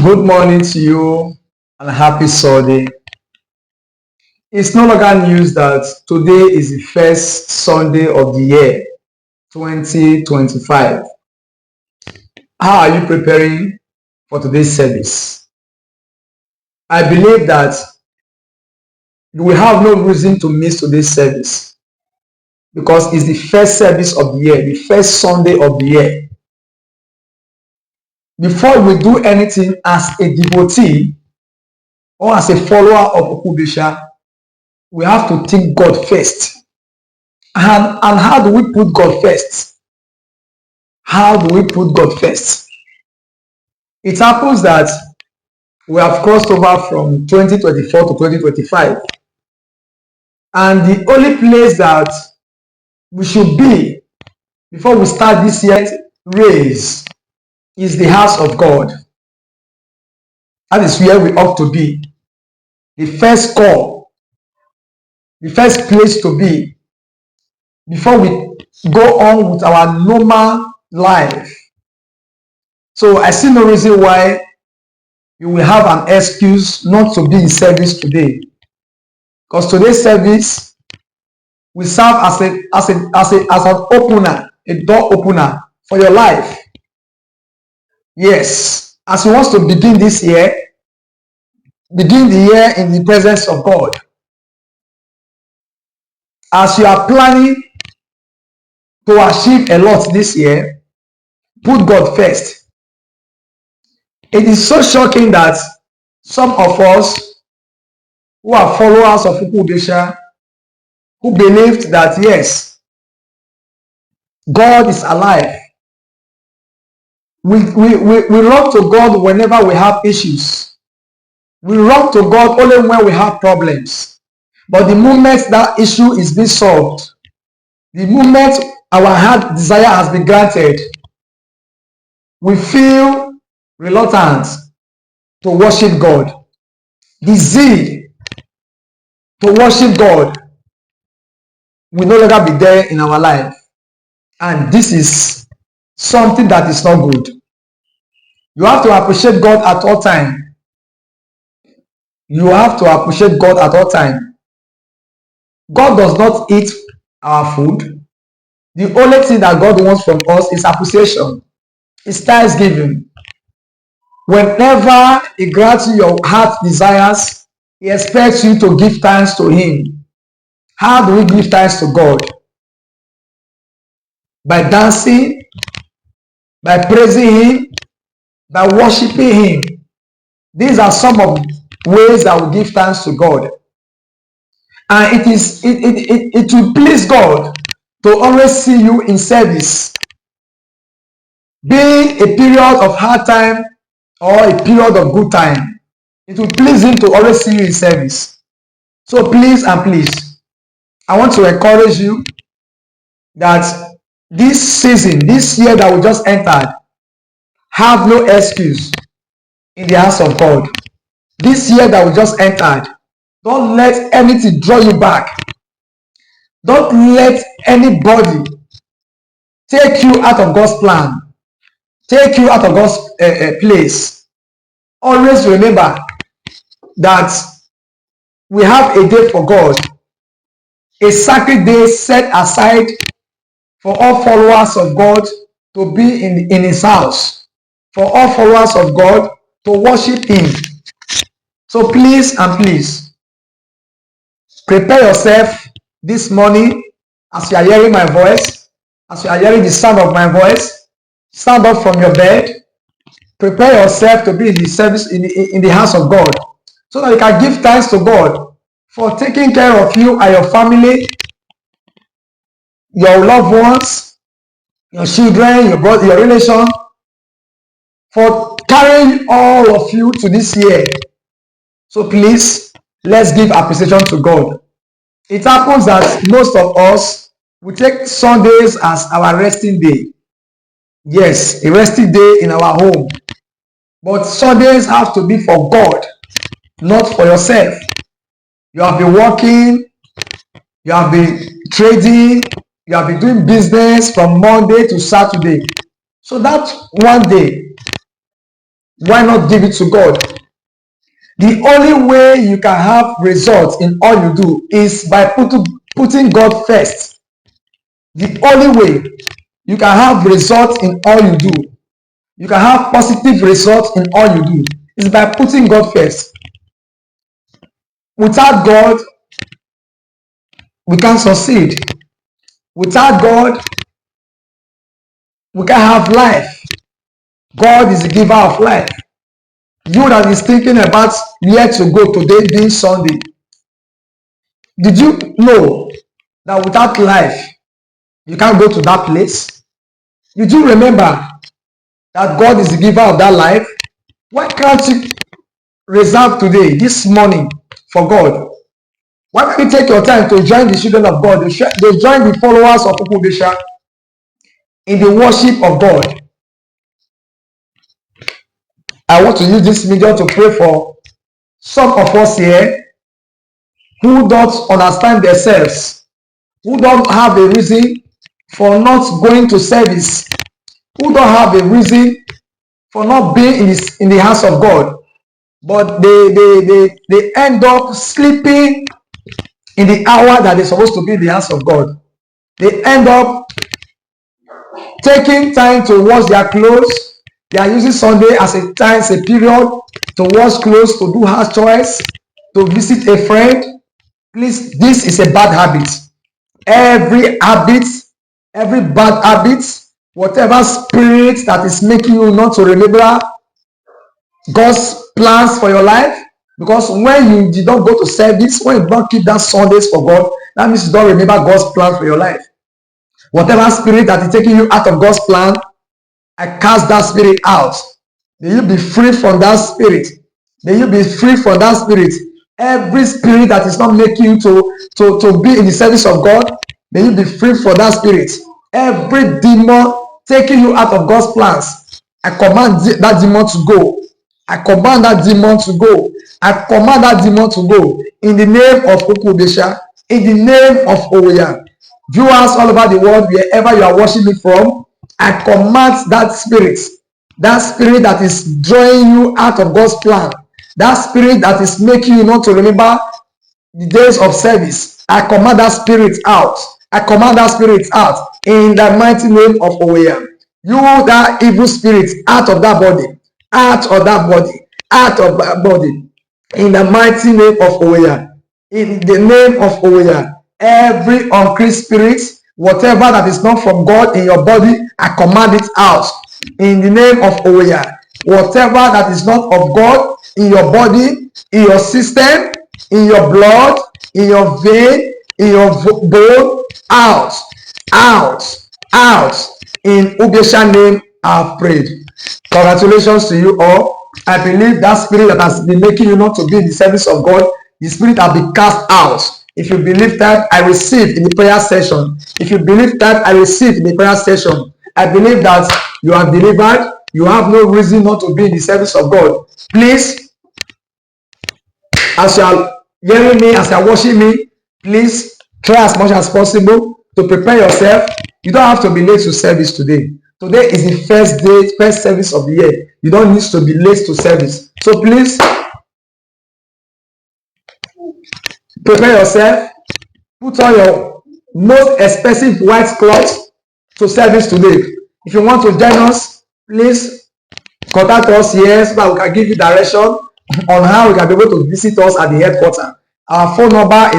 Good morning to you and happy Sunday. It's no longer news that today is the first Sunday of the year 2025. How are you preparing for today's service? I believe that you will have no reason to miss today's service because it's the first service of the year, the first Sunday of the year. Before we do anything as a devotee or as a follower of Okubisha, we have to think God first. And how do we put God first? How do we put God first? It happens that we have crossed over from 2024 to 2025. And the only place that we should be before we start this year's race is the house of God. That is where we ought to be. The first call, the first place to be before we go on with our normal life. So I see no reason why you will have an excuse not to be in service today. Because today's service will serve as an opener, a door opener for your life. Yes, as you want to begin this year, begin the year in the presence of God. As you are planning to achieve a lot this year, put God first. It is so shocking that some of us who are followers of Ukubesha, who believed that yes, God is alive. We run to God whenever we have issues. We run to God only when we have problems. But the moment that issue is being solved, the moment our heart desire has been granted, we feel reluctant to worship God. The zeal to worship God will no longer be there in our life. And this is something that is not good. You have to appreciate God at all times. You have to appreciate God at all times. God does not eat our food. The only thing that God wants from us is appreciation. It's thanksgiving. Whenever He grants you your heart desires, He expects you to give thanks to Him. How do we give thanks to God? By dancing, by praising Him, by worshiping Him. These are some of the ways that we give thanks to God. And it will please God to always see you in service. Being a period of hard time or a period of good time, it will please Him to always see you in service. So please and please, I want to encourage you that this season, this year that we just entered, have no excuse in the house of God. This year that we just entered, don't let anything draw you back. Don't let anybody take you out of God's plan, take you out of God's place. Always remember that we have a day for God, a sacred day set aside for all followers of God to be in His house, for all followers of God to worship Him. So please and please, prepare yourself this morning as you are hearing my voice, as you are hearing the sound of my voice. Stand up from your bed. Prepare yourself to be in the service in the house of God, so that you can give thanks to God for taking care of you and your family, your loved ones, your children, your brother, your relation, for carrying all of you to this year. So please, let's give appreciation to God. It happens that most of us, we take Sundays as our resting day. Yes, a resting day in our home. But Sundays have to be for God, not for yourself. You have been working, you have been trading, you have been doing business from Monday to Saturday. So that one day, Why not give it to God? The only way you can have results in all you do is by putting God first. The only way you can have results in all you do, you can have positive results in all you do, is by putting God first. Without God, we can't succeed. Without God, we can't have life. God is the giver of life. You that is thinking about where to go today being Sunday, did you know that without life, you can't go to that place? Did you remember that God is the giver of that life? Why can't you reserve today, this morning, for God? Why don't you take your time to join the children of God? They join the followers of Ukubesha in the worship of God. I want to use this medium to pray for some of us here who don't understand themselves, who don't have a reason for not going to service, who don't have a reason for not being in the house of God, but they end up sleeping in the hour that they're supposed to be in the house of God. They end up taking time to wash their clothes. They are using Sunday as a time, as a period to wash clothes, to do house chores, to visit a friend. Please, this is a bad habit. Every habit, every bad habit, whatever spirit that is making you not to remember God's plans for your life, because when you did not go to service, when you don't keep that Sundays for God, that means you don't remember God's plan for your life. Whatever spirit that is taking you out of God's plan, I cast that spirit out. May you be free from that spirit. May you be free from that spirit. Every spirit that is not making you to be in the service of God, may you be free from that spirit. Every demon taking you out of God's plans, I command that demon to go. I command that demon to go. I command that demon to go. In the name of Ukubesha, in the name of Oya. Viewers all over the world, wherever you are watching me from, I command that spirit that is drawing you out of God's plan, that spirit that is making you not to remember the days of service. I command that spirit out. I command that spirit out in the mighty name of Oya. You, that evil spirit, out of that body, out of that body, out of that body, in the mighty name of Oya. In the name of Oya. Every unclean spirit, whatever that is not from God in your body, I command it out in the name of Oya. Whatever that is not of God in your body, in your system, in your blood, in your vein, in your bone, out, out, out. In Ubesha name, I have prayed. Congratulations to you all. I believe that spirit that has been making you not to be in the service of God, the spirit has been cast out. If you believe that, I receive in the prayer session. If you believe that, I receive in the prayer session. I believe that you are delivered. You have no reason not to be in the service of God. Please, as you are hearing me, as you are watching me, please try as much as possible to prepare yourself. You don't have to be late to service today. Today is the first day, first service of the year. You don't need to be late to service. So please, prepare yourself. Put on your most expensive white cloth to service today. If you want to join us, please contact us here so that we can give you direction on how we can be able to visit us at the headquarters. Our phone number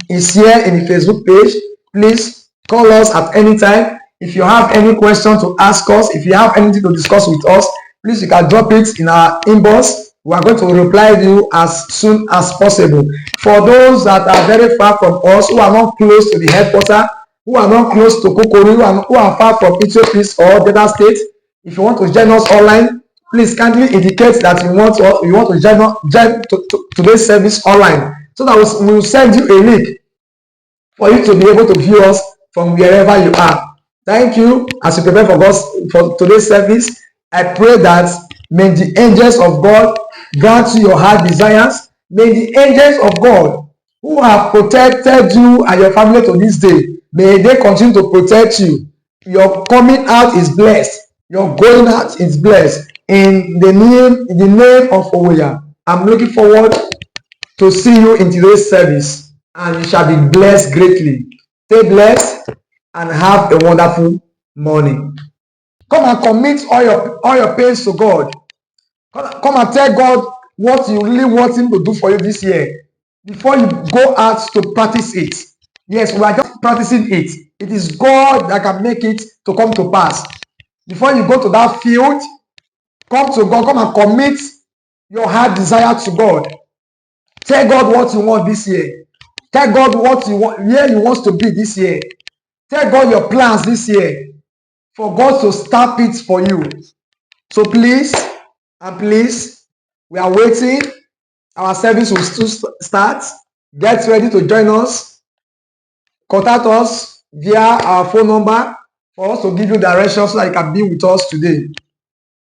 is here in the Facebook page. Please call us at any time. If you have any question to ask us, if you have anything to discuss with us, please you can drop it in our inbox. We are going to reply to you as soon as possible. For those that are very far from us, who are not close to the headquarters, who are not close to Kokori, who are far from Ethiopia or Delta State, if you want to join us online, please kindly indicate that you want to join today's service online, so that we will send you a link for you to be able to view us from wherever you are. Thank you. As you prepare for today's service, I pray that may the angels of God grant you your heart desires. May the angels of God who have protected you and your family to this day, may they continue to protect you. Your coming out is blessed. Your going out is blessed. in the name of Owoya. I'm looking forward to see you in today's service, and you shall be blessed greatly. Stay blessed and have a wonderful morning. Come and commit all your pains to God. Come and tell God what you really want Him to do for you this year before you go out to practice it. Yes, we are just practicing it. It is God that can make it to come to pass. Before you go to that field, come to God. Come and commit your heart desire to God. Tell God what you want this year. Tell God what you want, where you want to be this year. Tell God your plans this year for God to start it for you. So please, and please, we are waiting. Our service will still start. Get ready to join us. Contact us via our phone number for us to give you directions so that you can be with us today.